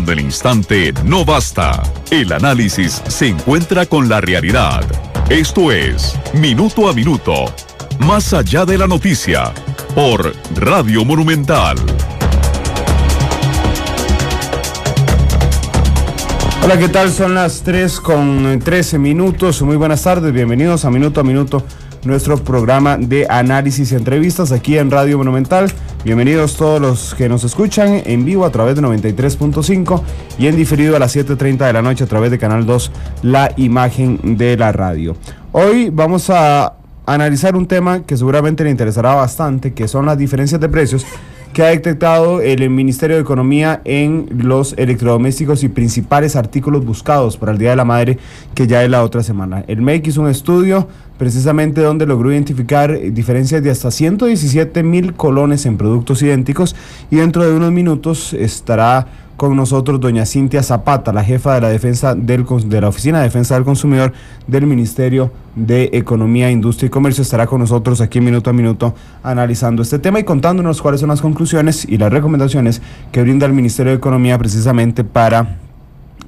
Del instante no basta. El análisis se encuentra con la realidad. Esto es Minuto a Minuto, más allá de la noticia, por Radio Monumental. Hola, ¿qué tal? Son las 3:13. Muy buenas tardes, bienvenidos a Minuto, nuestro programa de análisis y entrevistas aquí en Radio Monumental. Bienvenidos todos los que nos escuchan en vivo a través de 93.5 y en diferido a las 7:30 de la noche a través de Canal 2, la imagen de la radio. Hoy vamos a analizar un tema que seguramente le interesará bastante, que son las diferencias de precios que ha detectado el Ministerio de Economía en los electrodomésticos y principales artículos buscados para el Día de la Madre, que ya es la otra semana. El MEC hizo un estudio precisamente donde logró identificar diferencias de hasta 117,000 colones en productos idénticos, y dentro de unos minutos estará con nosotros doña Cintia Zapata, la jefa de la Oficina de Defensa del Consumidor del Ministerio de Economía, Industria y Comercio. Estará con nosotros aquí en Minuto a Minuto analizando este tema y contándonos cuáles son las conclusiones y las recomendaciones que brinda el Ministerio de Economía precisamente para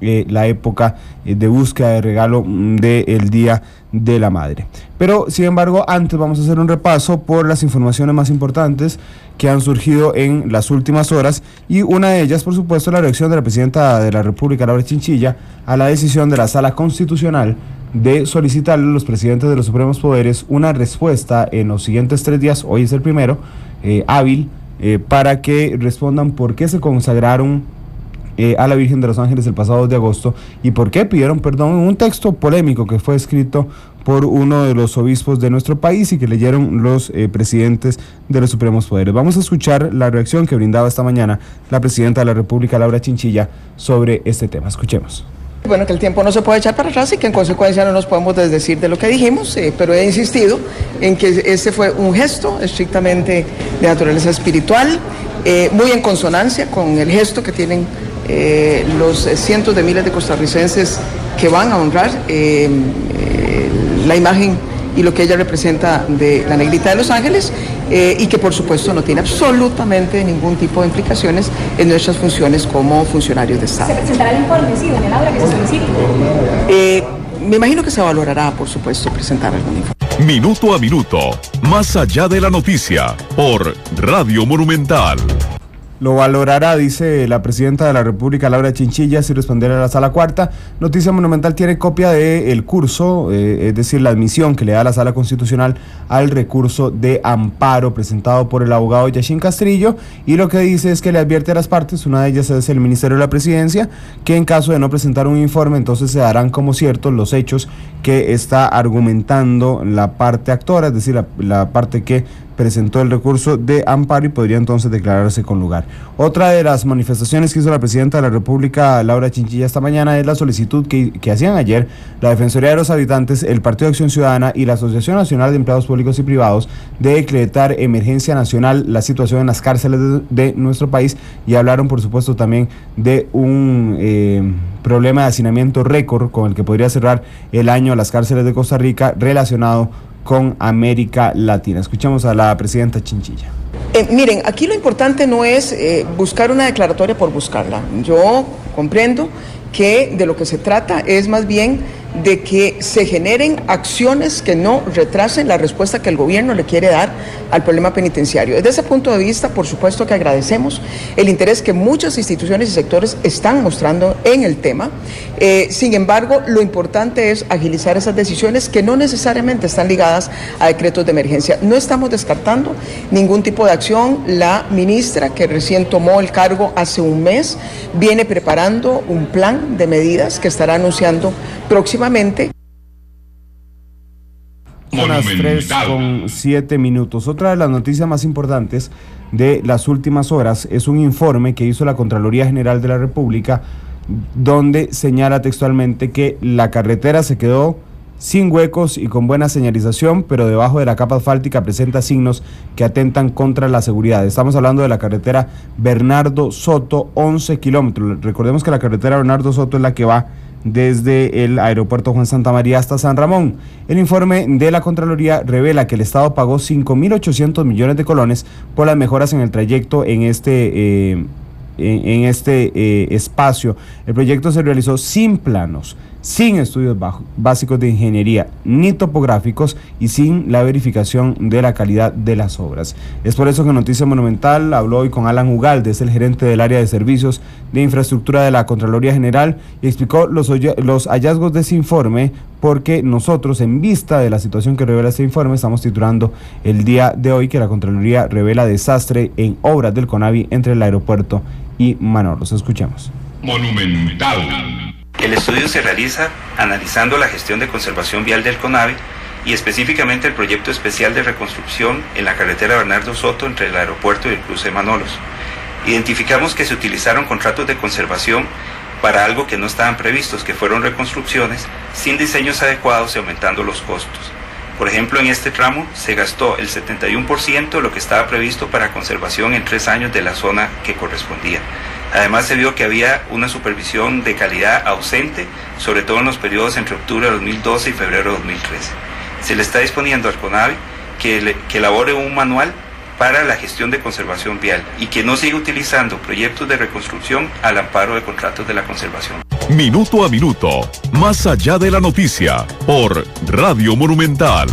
la época de búsqueda de regalo del Día de la Madre. Pero, sin embargo, antes vamos a hacer un repaso por las informaciones más importantes que han surgido en las últimas horas, y una de ellas, por supuesto, la reacción de la Presidenta de la República, Laura Chinchilla, a la decisión de la Sala Constitucional de solicitarle a los presidentes de los Supremos Poderes una respuesta en los siguientes 3 días, hoy es el primero, hábil, para que respondan por qué se consagraron a la Virgen de los Ángeles el pasado 2 de agosto y por qué pidieron perdón en un texto polémico que fue escrito por uno de los obispos de nuestro país y que leyeron los presidentes de los Supremos Poderes. Vamos a escuchar la reacción que brindaba esta mañana la Presidenta de la República, Laura Chinchilla, sobre este tema. Escuchemos. Bueno, que el tiempo no se puede echar para atrás y que en consecuencia no nos podemos desdecir de lo que dijimos, pero he insistido en que este fue un gesto estrictamente de naturaleza espiritual, muy en consonancia con el gesto que tienen los cientos de miles de costarricenses que van a honrar la imagen y lo que ella representa de la Negrita de los Ángeles, y que por supuesto no tiene absolutamente ningún tipo de implicaciones en nuestras funciones como funcionarios de Estado. ¿Se presentará el informe, sí, doña Laura, que se solicite? Me imagino que se valorará, por supuesto, presentar algún informe. Minuto a Minuto, más allá de la noticia, por Radio Monumental. Lo valorará, dice la Presidenta de la República, Laura Chinchilla, si responderá a la Sala Cuarta. Noticia Monumental tiene copia del curso, es decir, la admisión que le da la Sala Constitucional al recurso de amparo presentado por el abogado Yashin Castrillo, y lo que dice es que le advierte a las partes, una de ellas es el Ministerio de la Presidencia, que en caso de no presentar un informe, entonces se darán como ciertos los hechos que está argumentando la parte actora, es decir, la parte que presentó el recurso de amparo, y podría entonces declararse con lugar. Otra de las manifestaciones que hizo la Presidenta de la República, Laura Chinchilla, esta mañana es la solicitud que hacían ayer la Defensoría de los Habitantes, el Partido de Acción Ciudadana y la Asociación Nacional de Empleados Públicos y Privados de decretar emergencia nacional la situación en las cárceles de nuestro país, y hablaron por supuesto también de un problema de hacinamiento récord con el que podría cerrar el año a las cárceles de Costa Rica relacionado con América Latina. Escuchamos a la Presidenta Chinchilla. Miren, aquí lo importante no es buscar una declaratoria por buscarla. Yo comprendo que de lo que se trata es más bien de que se generen acciones que no retrasen la respuesta que el gobierno le quiere dar al problema penitenciario. Desde ese punto de vista, por supuesto que agradecemos el interés que muchas instituciones y sectores están mostrando en el tema. Sin embargo, lo importante es agilizar esas decisiones que no necesariamente están ligadas a decretos de emergencia. No estamos descartando ningún tipo de acción. La ministra, que recién tomó el cargo hace un mes, viene preparando un plan de medidas que estará anunciando próximamente. Son las 3:07. Otra de las noticias más importantes de las últimas horas es un informe que hizo la Contraloría General de la República, donde señala textualmente que la carretera se quedó sin huecos y con buena señalización, pero debajo de la capa asfáltica presenta signos que atentan contra la seguridad. Estamos hablando de la carretera Bernardo Soto, 11 kilómetros. Recordemos que la carretera Bernardo Soto es la que va desde el aeropuerto Juan Santamaría hasta San Ramón. El informe de la Contraloría revela que el Estado pagó 5.800 millones de colones por las mejoras en el trayecto en este espacio. El proyecto se realizó sin planos, sin estudios básicos de ingeniería ni topográficos y sin la verificación de la calidad de las obras. Es por eso que Noticia Monumental habló hoy con Alan Ugalde, es el gerente del área de servicios de infraestructura de la Contraloría General, y explicó los hallazgos de ese informe, porque nosotros, en vista de la situación que revela este informe, estamos titulando el día de hoy que la Contraloría revela desastre en obras del CONAVI entre el aeropuerto y Manolos. Escuchemos. Monumental. El estudio se realiza analizando la gestión de conservación vial del CONAVI y específicamente el proyecto especial de reconstrucción en la carretera Bernardo Soto entre el aeropuerto y el cruce de Manolos. Identificamos que se utilizaron contratos de conservación para algo que no estaban previstos, que fueron reconstrucciones sin diseños adecuados y aumentando los costos. Por ejemplo, en este tramo se gastó el 71% de lo que estaba previsto para conservación en 3 años de la zona que correspondía. Además, se vio que había una supervisión de calidad ausente, sobre todo en los periodos entre octubre de 2012 y febrero de 2013. Se le está disponiendo al CONAVI que elabore un manual para la gestión de conservación vial y que no siga utilizando proyectos de reconstrucción al amparo de contratos de la conservación. Minuto a minuto, más allá de la noticia, por Radio Monumental.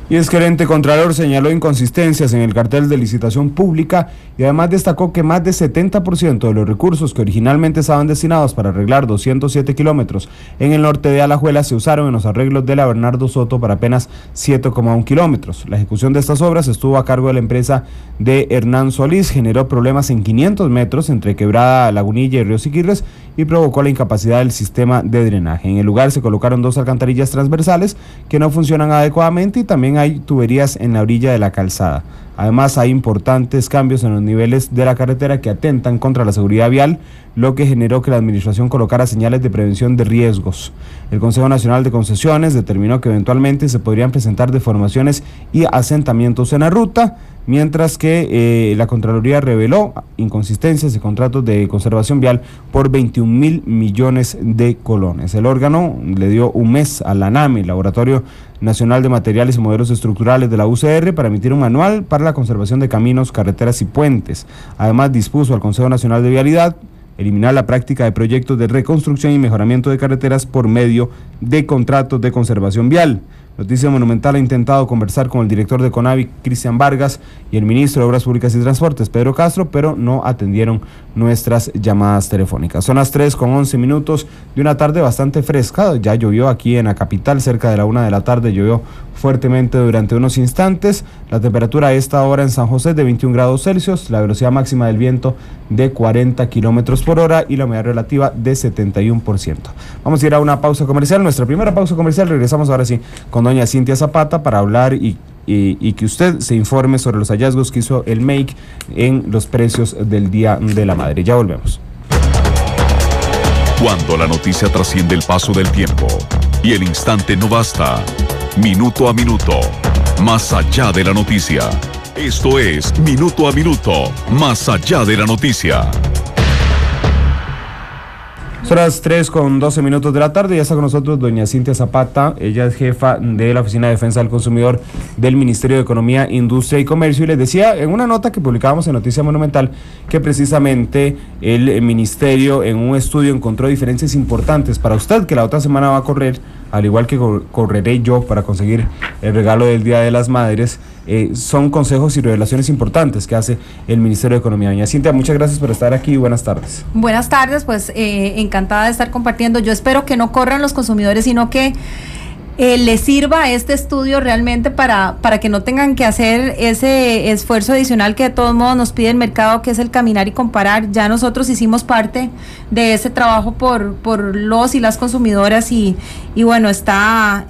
Y el gerente contralor señaló inconsistencias en el cartel de licitación pública y además destacó que más de 70% de los recursos que originalmente estaban destinados para arreglar 207 kilómetros en el norte de Alajuela se usaron en los arreglos de la Bernardo Soto para apenas 7,1 kilómetros. La ejecución de estas obras estuvo a cargo de la empresa de Hernán Solís, generó problemas en 500 metros entre Quebrada Lagunilla y Río Siquirres y provocó la incapacidad del sistema de drenaje. En el lugar se colocaron 2 alcantarillas transversales que no funcionan adecuadamente y también hay tuberías en la orilla de la calzada. Además, hay importantes cambios en los niveles de la carretera que atentan contra la seguridad vial, lo que generó que la administración colocara señales de prevención de riesgos. El Consejo Nacional de Concesiones determinó que eventualmente se podrían presentar deformaciones y asentamientos en la ruta, mientras que la Contraloría reveló inconsistencias de contratos de conservación vial por 21.000 millones de colones. El órgano le dio un mes a la ANAME, Laboratorio Nacional de Materiales y Modelos Estructurales de la UCR, para emitir un manual para la conservación de caminos, carreteras y puentes. Además, dispuso al Consejo Nacional de Vialidad eliminar la práctica de proyectos de reconstrucción y mejoramiento de carreteras por medio de contratos de conservación vial. Noticia Monumental ha intentado conversar con el director de CONAVI, Cristian Vargas, y el ministro de Obras Públicas y Transportes, Pedro Castro, pero no atendieron nuestras llamadas telefónicas. Son las 3:11 de una tarde bastante fresca. Ya llovió aquí en la capital, cerca de la 1 de la tarde, llovió fuertemente durante unos instantes. La temperatura a esta hora en San José de 21 grados Celsius, la velocidad máxima del viento de 40 kilómetros por hora y la humedad relativa de 71%. Vamos a ir a una pausa comercial, nuestra primera pausa comercial. Regresamos ahora sí con doña Cintia Zapata para hablar y que usted se informe sobre los hallazgos que hizo el MEIC en los precios del Día de la Madre. Ya volvemos. Cuando la noticia trasciende el paso del tiempo y el instante no basta, minuto a minuto, más allá de la noticia. Esto es Minuto a Minuto, más allá de la noticia. Son las 3:12 de la tarde, ya está con nosotros doña Cintia Zapata, ella es jefa de la Oficina de Defensa del Consumidor del Ministerio de Economía, Industria y Comercio, y les decía en una nota que publicábamos en Noticia Monumental que precisamente el Ministerio en un estudio encontró diferencias importantes para usted, que la otra semana va a correr, al igual que correré yo para conseguir el regalo del Día de las Madres. Son consejos y revelaciones importantes que hace el Ministerio de Economía. Doña Cintia, muchas gracias por estar aquí y buenas tardes. Buenas tardes, pues encantada de estar compartiendo. Yo espero que no corran los consumidores, sino que les sirva este estudio realmente para que no tengan que hacer ese esfuerzo adicional que de todos modos nos pide el mercado, que es el caminar y comparar. Ya nosotros hicimos parte de ese trabajo por los y las consumidoras y bueno, está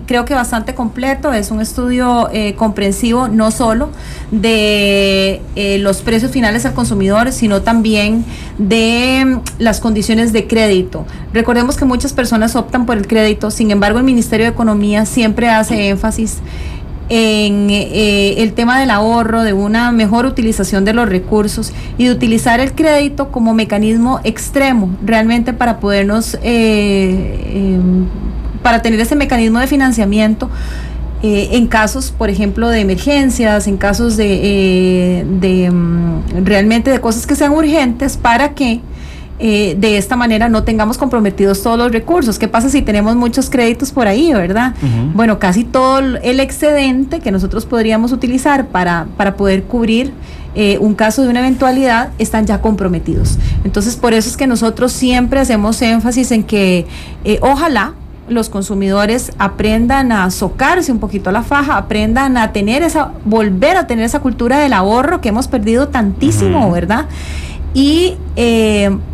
creo que bastante completo. Es un estudio comprensivo no solo de los precios finales al consumidor, sino también de las condiciones de crédito. Recordemos que muchas personas optan por el crédito, sin embargo el Ministerio de Economía siempre hace énfasis en el tema del ahorro, de una mejor utilización de los recursos y de utilizar el crédito como mecanismo extremo realmente para podernos para tener ese mecanismo de financiamiento en casos, por ejemplo, de emergencias, en casos realmente de cosas que sean urgentes, para que de esta manera no tengamos comprometidos todos los recursos. ¿Qué pasa si tenemos muchos créditos por ahí, verdad? Bueno, casi todo el excedente que nosotros podríamos utilizar para poder cubrir un caso de una eventualidad están ya comprometidos. Entonces, por eso es que nosotros siempre hacemos énfasis en que ojalá los consumidores aprendan a socarse un poquito la faja, aprendan a volver a tener esa cultura del ahorro que hemos perdido tantísimo, ¿verdad? Y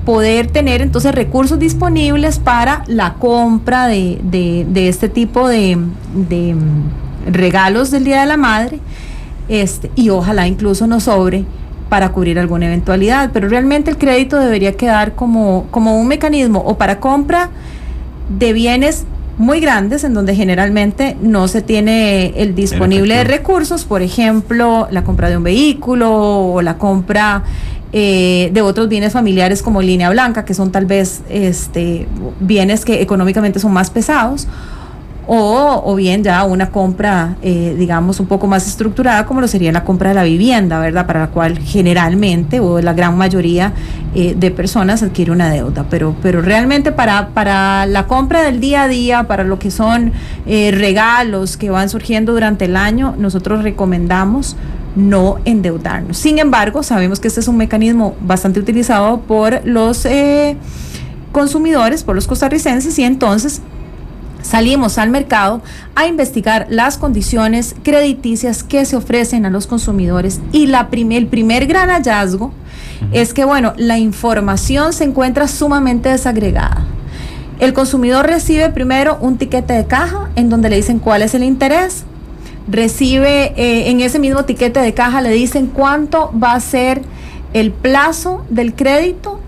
poder tener entonces recursos disponibles para la compra de este tipo de regalos del Día de la Madre, y ojalá incluso nos sobre para cubrir alguna eventualidad. Pero realmente el crédito debería quedar como un mecanismo o para compra de bienes muy grandes, en donde generalmente no se tiene el disponible de recursos, por ejemplo, la compra de un vehículo o la compra de otros bienes familiares como línea blanca, que son tal vez bienes que económicamente son más pesados, o bien ya una compra, digamos, un poco más estructurada, como lo sería la compra de la vivienda, ¿verdad? Para la cual generalmente, o la gran mayoría de personas adquiere una deuda. Pero realmente para la compra del día a día, para lo que son regalos que van surgiendo durante el año, nosotros recomendamos no endeudarnos. Sin embargo, sabemos que este es un mecanismo bastante utilizado por los consumidores, por los costarricenses, y entonces salimos al mercado a investigar las condiciones crediticias que se ofrecen a los consumidores, y el primer gran hallazgo es que, bueno, la información se encuentra sumamente desagregada. El consumidor recibe primero un tiquete de caja en donde le dicen cuál es el interés, recibe en ese mismo tiquete de caja le dicen cuánto va a ser el plazo del crédito,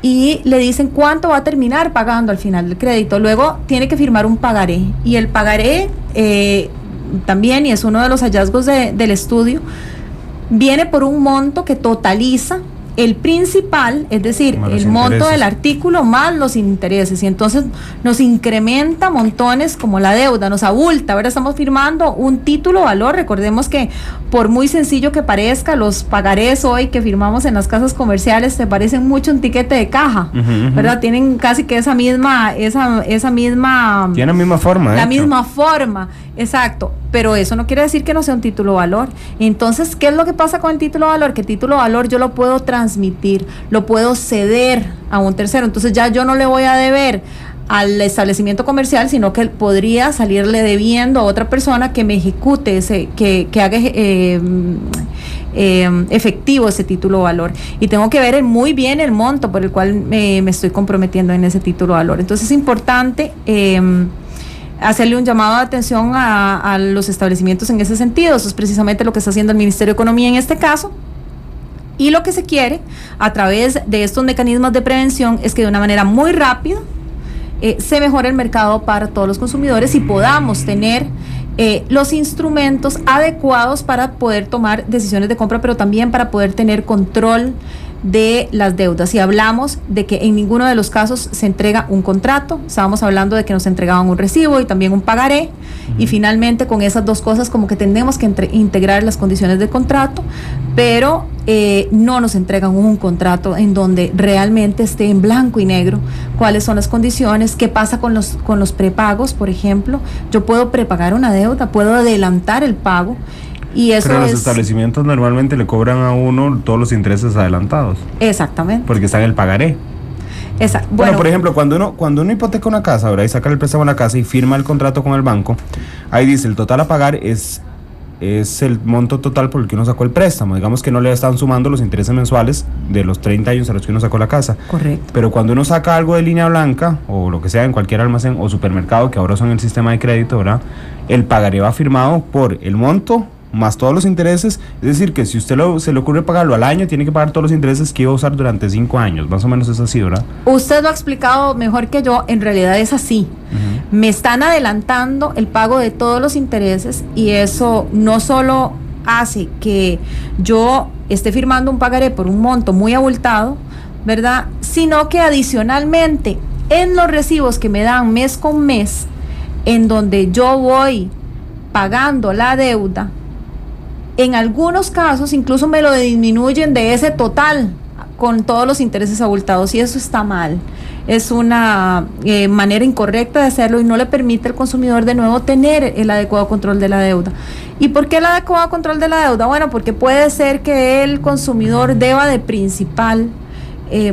y le dicen cuánto va a terminar pagando al final del crédito. Luego tiene que firmar un pagaré, y el pagaré también, y es uno de los hallazgos del estudio, viene por un monto que totaliza el principal, es decir, el monto del artículo más los intereses, y entonces nos incrementa montones como la deuda, nos abulta. Ahora estamos firmando un título valor. Recordemos que, por muy sencillo que parezca, los pagarés hoy que firmamos en las casas comerciales te parecen mucho un tiquete de caja, ¿verdad? Tienen casi que esa misma tiene la misma forma, la misma forma, exacto. Pero eso no quiere decir que no sea un título valor. Entonces, ¿qué es lo que pasa con el título valor? Que el título valor yo lo puedo transmitir, lo puedo ceder a un tercero. Entonces ya yo no le voy a deber al establecimiento comercial, sino que podría salirle debiendo a otra persona que me ejecute que haga efectivo ese título valor. Y tengo que ver muy bien el monto por el cual me estoy comprometiendo en ese título valor. Entonces es importante hacerle un llamado de atención a los establecimientos en ese sentido. Eso es precisamente lo que está haciendo el Ministerio de Economía en este caso. Y lo que se quiere a través de estos mecanismos de prevención es que de una manera muy rápida se mejore el mercado para todos los consumidores y podamos tener los instrumentos adecuados para poder tomar decisiones de compra, pero también para poder tener control de las deudas. Y hablamos de que en ninguno de los casos se entrega un contrato. Estábamos hablando de que nos entregaban un recibo y también un pagaré, y finalmente con esas dos cosas como que tenemos que integrar las condiciones del contrato, pero no nos entregan un contrato en donde realmente esté en blanco y negro cuáles son las condiciones. ¿Qué pasa con los prepagos, por ejemplo? Yo puedo prepagar una deuda, puedo adelantar el pago, y eso. Pero los establecimientos normalmente le cobran a uno todos los intereses adelantados. Exactamente. Porque está en el pagaré. Exacto. Bueno, por ejemplo, cuando uno hipoteca una casa, ¿verdad? Y saca el préstamo a la casa y firma el contrato con el banco, ahí dice el total a pagar es el monto total por el que uno sacó el préstamo. Digamos que no le están sumando los intereses mensuales de los 30 años a los que uno sacó la casa. Correcto. Pero cuando uno saca algo de línea blanca o lo que sea en cualquier almacén o supermercado, que ahora son el sistema de crédito, ¿verdad? El pagaré va firmado por el monto más todos los intereses. Es decir, que si usted se le ocurre pagarlo al año, tiene que pagar todos los intereses que iba a usar durante 5 años. Más o menos es así, ¿verdad? Usted lo ha explicado mejor que yo. En realidad es así. Me están adelantando el pago de todos los intereses, y eso no solo hace que yo esté firmando un pagaré por un monto muy abultado, ¿verdad? Sino que adicionalmente en los recibos que me dan mes con mes, en donde yo voy pagando la deuda, en algunos casos incluso me lo disminuyen de ese total con todos los intereses abultados, y eso está mal. Es una manera incorrecta de hacerlo y no le permite al consumidor de nuevo tener el adecuado control de la deuda. ¿Y por qué el adecuado control de la deuda? Bueno, porque puede ser que el consumidor deba de principal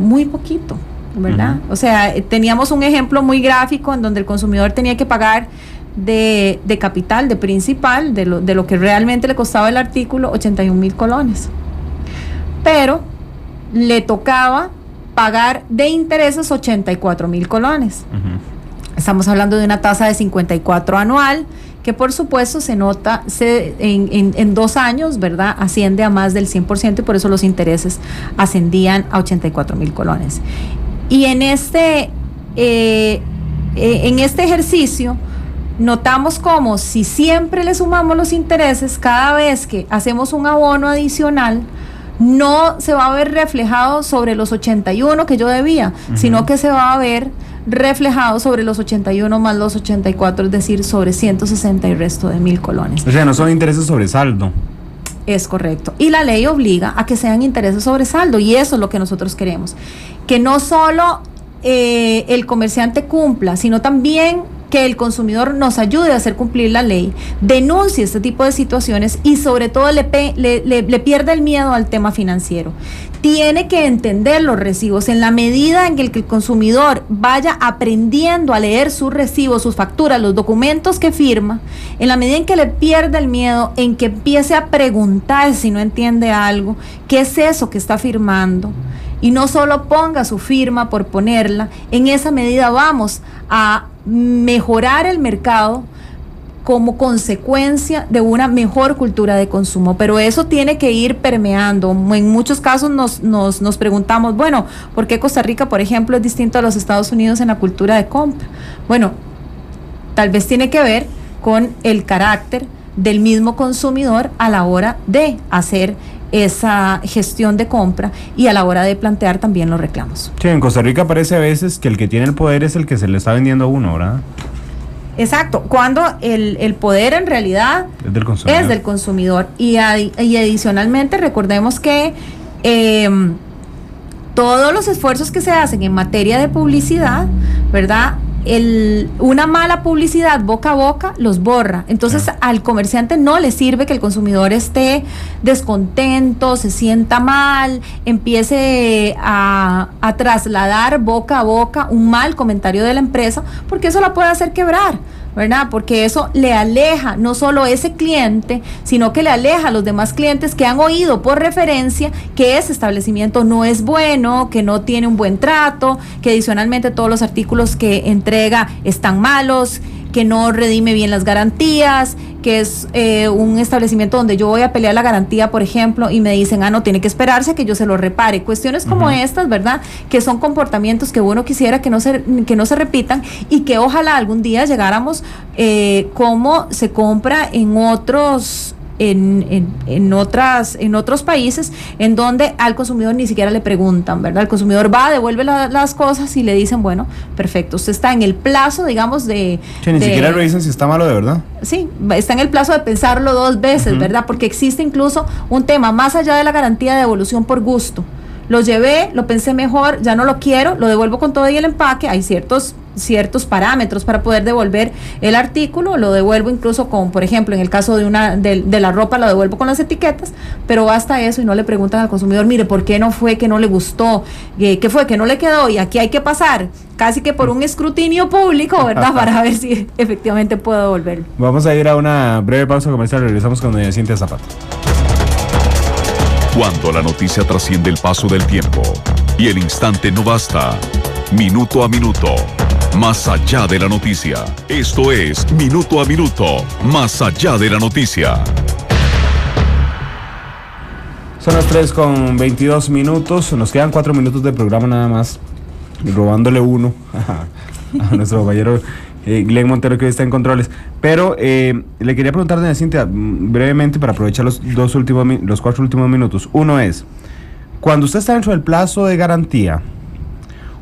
muy poquito, ¿verdad? O sea, teníamos un ejemplo muy gráfico en donde el consumidor tenía que pagar de capital, de principal, de lo que realmente le costaba el artículo, 81,000 colones. Pero le tocaba pagar de intereses 84,000 colones. Estamos hablando de una tasa de 54 anual, que por supuesto se nota en 2 años, ¿verdad? Asciende a más del 100% y por eso los intereses ascendían a 84,000 colones. Y en este ejercicio notamos como si siempre le sumamos los intereses, cada vez que hacemos un abono adicional, no se va a ver reflejado sobre los 81 que yo debía, sino que se va a ver reflejado sobre los 81 más los 84, es decir, sobre 160 y resto de 1,000 colones. O sea, no son intereses sobre saldo. Es correcto. Y la ley obliga a que sean intereses sobre saldo, y eso es lo que nosotros queremos. Que no solo el comerciante cumpla, sino también que el consumidor nos ayude a hacer cumplir la ley, denuncie este tipo de situaciones y sobre todo le pierda el miedo al tema financiero. Tiene que entender los recibos en la medida en que el consumidor vaya aprendiendo a leer sus recibos, sus facturas, los documentos que firma, en la medida en que le pierda el miedo, en que empiece a preguntar si no entiende algo, qué es eso que está firmando, y no solo ponga su firma por ponerla, en esa medida vamos a mejorar el mercado como consecuencia de una mejor cultura de consumo, pero eso tiene que ir permeando. En muchos casos nos preguntamos, bueno, ¿por qué Costa Rica, por ejemplo, es distinto a los Estados Unidos en la cultura de compra? Bueno, tal vez tiene que ver con el carácter del mismo consumidor a la hora de hacer esa gestión de compra y a la hora de plantear también los reclamos. Sí, en Costa Rica parece a veces que el que tiene el poder es el que se le está vendiendo a uno, ¿verdad? Exacto, cuando el poder en realidad es del consumidor. Y adicionalmente recordemos que todos los esfuerzos que se hacen en materia de publicidad, ¿verdad? Una mala publicidad boca a boca los borra. Entonces al comerciante no le sirve que el consumidor esté descontento, se sienta mal, empiece a trasladar boca a boca un mal comentario de la empresa, porque eso la puede hacer quebrar, ¿verdad? Porque eso le aleja no solo a ese cliente, sino que le aleja a los demás clientes que han oído por referencia que ese establecimiento no es bueno, que no tiene un buen trato, que adicionalmente todos los artículos que entrega están malos, que no redime bien las garantías, que es un establecimiento donde yo voy a pelear la garantía, por ejemplo, y me dicen, no, tiene que esperarse que yo se lo repare. Cuestiones como estas, ¿verdad? Que son comportamientos que uno quisiera que no se repitan y que ojalá algún día llegáramos como se compra en otros en otros países, en donde al consumidor ni siquiera le preguntan, ¿verdad? El consumidor va, devuelve las cosas y le dicen, bueno, perfecto, usted está en el plazo, digamos, ni siquiera le dicen si está malo de verdad. Sí, está en el plazo de pensarlo 2 veces, ¿verdad? Porque existe incluso un tema más allá de la garantía de devolución por gusto. Lo llevé, lo pensé mejor, ya no lo quiero, lo devuelvo con todo y el empaque. Hay ciertos parámetros para poder devolver el artículo, lo devuelvo incluso con, por ejemplo, en el caso de la ropa, lo devuelvo con las etiquetas, pero basta eso y no le preguntan al consumidor, mire, ¿por qué no fue que no le gustó? ¿Qué fue que no le quedó? Y aquí hay que pasar casi que por un escrutinio público, ¿verdad? Para ver si efectivamente puedo devolverlo. Vamos a ir a una breve pausa comercial, regresamos con doña Cintia Zapata. Cuando la noticia trasciende el paso del tiempo y el instante no basta, minuto a minuto, más allá de la noticia. Esto es Minuto a Minuto, más allá de la noticia. Son las 3:22, nos quedan 4 minutos de programa nada más, robándole uno a nuestro compañero Glenn Montero, que hoy está en controles. Pero le quería preguntar, doña Cintia, brevemente para aprovechar los 4 últimos minutos. Uno es, cuando usted está dentro del plazo de garantía,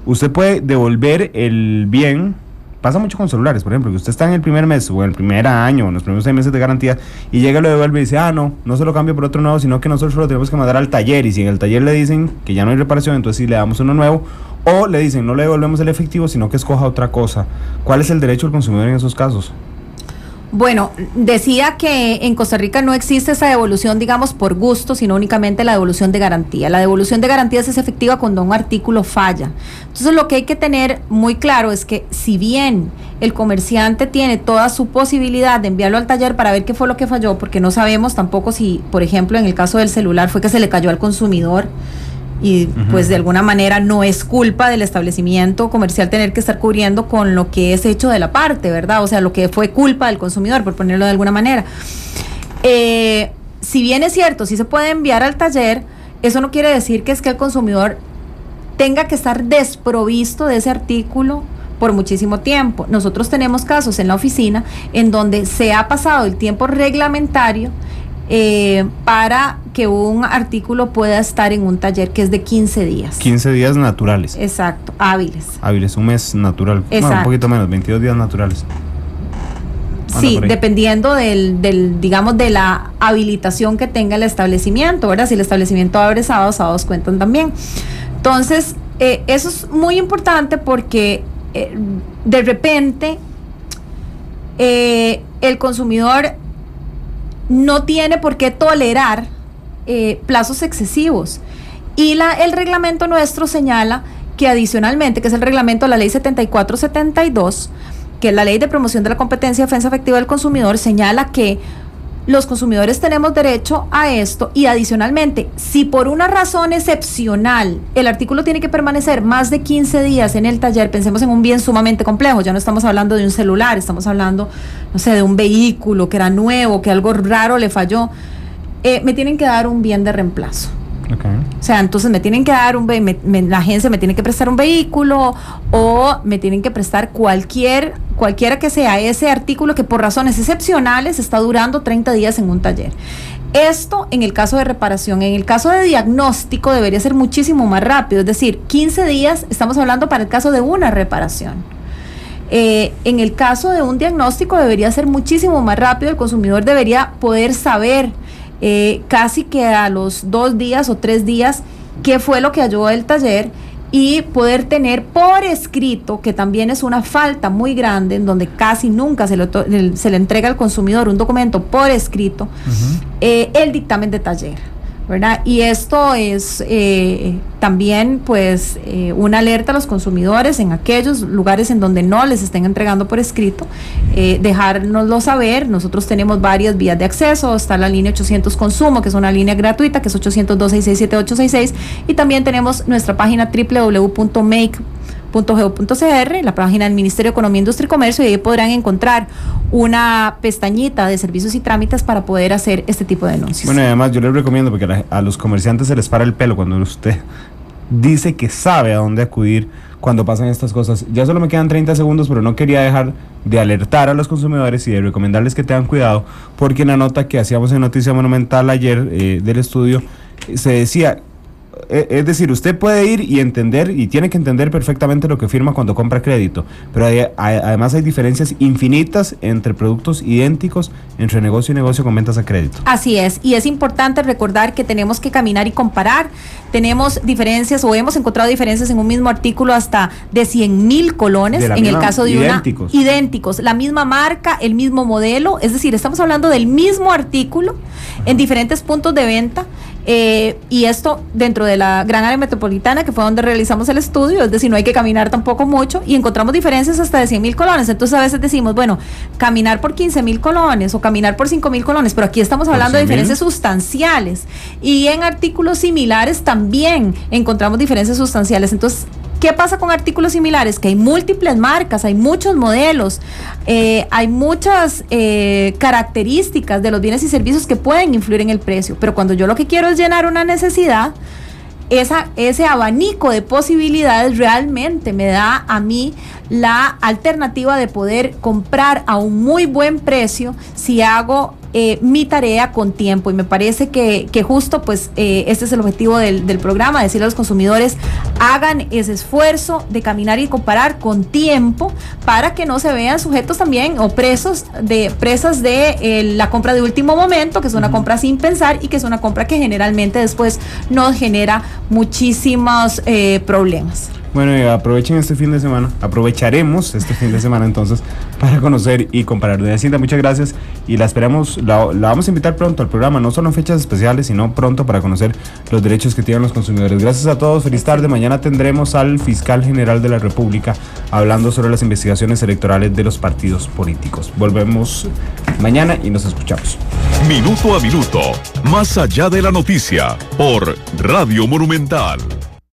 usted puede devolver el bien pasa mucho con celulares, por ejemplo, que usted está en el primer mes o en el primer año o en los primeros 6 meses de garantía y llega, lo devuelve y dice, no se lo cambio por otro nuevo, sino que nosotros lo tenemos que mandar al taller, y si en el taller le dicen que ya no hay reparación, entonces sí le damos uno nuevo, o le dicen no le devolvemos el efectivo, sino que escoja otra cosa. ¿Cuál es el derecho del consumidor en esos casos? Bueno, decía que en Costa Rica no existe esa devolución, digamos, por gusto, sino únicamente la devolución de garantía. La devolución de garantías es efectiva cuando un artículo falla. Entonces, lo que hay que tener muy claro es que si bien el comerciante tiene toda su posibilidad de enviarlo al taller para ver qué fue lo que falló, porque no sabemos tampoco si, por ejemplo, en el caso del celular fue que se le cayó al consumidor, y pues de alguna manera no es culpa del establecimiento comercial tener que estar cubriendo con lo que es hecho de la parte, ¿verdad? O sea, lo que fue culpa del consumidor, por ponerlo de alguna manera. Si bien es cierto, sí se puede enviar al taller, eso no quiere decir que es que el consumidor tenga que estar desprovisto de ese artículo por muchísimo tiempo. Nosotros tenemos casos en la oficina en donde se ha pasado el tiempo reglamentario para que un artículo pueda estar en un taller, que es de 15 días. 15 días naturales. Exacto, hábiles. Hábiles, un mes natural. Bueno, un poquito menos, 22 días naturales. Sí, dependiendo digamos, de la habilitación que tenga el establecimiento, ¿verdad? Si el establecimiento abre sábados cuentan también. Entonces, eso es muy importante porque de repente el consumidor no tiene por qué tolerar plazos excesivos. Y el reglamento nuestro señala que adicionalmente, que es el reglamento de la ley 7472, que es la ley de promoción de la competencia y defensa efectiva del consumidor, señala que los consumidores tenemos derecho a esto, y adicionalmente, si por una razón excepcional el artículo tiene que permanecer más de 15 días en el taller, pensemos en un bien sumamente complejo, ya no estamos hablando de un celular, estamos hablando, no sé, de un vehículo que era nuevo, que algo raro le falló, me tienen que dar un bien de reemplazo. Okay. O sea, entonces me tienen que dar la agencia me tiene que prestar un vehículo, o me tienen que prestar cualquiera que sea ese artículo que por razones excepcionales está durando 30 días en un taller. Esto en el caso de reparación. En el caso de diagnóstico debería ser muchísimo más rápido, es decir, 15 días estamos hablando para el caso de una reparación. En el caso de un diagnóstico debería ser muchísimo más rápido, el consumidor debería poder saber casi que a los 2 días o 3 días qué fue lo que halló el taller, y poder tener por escrito, que también es una falta muy grande, en donde casi nunca se le entrega al consumidor un documento por escrito, el dictamen de taller, ¿verdad? Y esto es también pues una alerta a los consumidores en aquellos lugares en donde no les estén entregando por escrito, dejárnoslo saber. Nosotros tenemos varias vías de acceso, está la línea 800 Consumo, que es una línea gratuita, que es 802-667-866, y también tenemos nuestra página www.make.go.cr, la página del Ministerio de Economía, Industria y Comercio, y ahí podrán encontrar una pestañita de servicios y trámites para poder hacer este tipo de denuncias. Bueno, y además yo les recomiendo, porque a los comerciantes se les para el pelo cuando usted dice que sabe a dónde acudir cuando pasan estas cosas. Ya solo me quedan 30 segundos, pero no quería dejar de alertar a los consumidores y de recomendarles que tengan cuidado, porque en la nota que hacíamos en Noticia Monumental ayer del estudio, se decía, es decir, usted puede ir y entender, y tiene que entender perfectamente lo que firma cuando compra crédito, pero además hay diferencias infinitas entre productos idénticos entre negocio y negocio con ventas a crédito. Así es, y es importante recordar que tenemos que caminar y comparar. Tenemos diferencias, o hemos encontrado diferencias en un mismo artículo hasta de 100,000 colones, en el caso de idénticos, la misma marca, el mismo modelo, es decir, estamos hablando del mismo artículo en diferentes puntos de venta. Y esto dentro de la gran área metropolitana, que fue donde realizamos el estudio, es decir, no hay que caminar tampoco mucho, y encontramos diferencias hasta de 100,000 colones. Entonces a veces decimos, bueno, caminar por 15,000 colones o caminar por 5,000 colones, pero aquí estamos hablando de diferencias sustanciales, y en artículos similares también encontramos diferencias sustanciales. Entonces, ¿qué pasa con artículos similares? Que hay múltiples marcas, hay muchos modelos, hay muchas características de los bienes y servicios que pueden influir en el precio, pero cuando yo lo que quiero es llenar una necesidad, ese abanico de posibilidades realmente me da a mí la alternativa de poder comprar a un muy buen precio si hago mi tarea con tiempo, y me parece que justo pues este es el objetivo del programa, decirle a los consumidores, hagan ese esfuerzo de caminar y comparar con tiempo para que no se vean sujetos también o presas de la compra de último momento, que es una compra sin pensar y que es una compra que generalmente después nos genera muchísimos problemas. Bueno, y aprovecharemos este fin de semana entonces para conocer y comparar. Doña Cinta, muchas gracias y la vamos a invitar pronto al programa, no solo en fechas especiales, sino pronto para conocer los derechos que tienen los consumidores. Gracias a todos, feliz tarde. Mañana tendremos al fiscal general de la República hablando sobre las investigaciones electorales de los partidos políticos. Volvemos mañana y nos escuchamos. Minuto a minuto, más allá de la noticia, por Radio Monumental.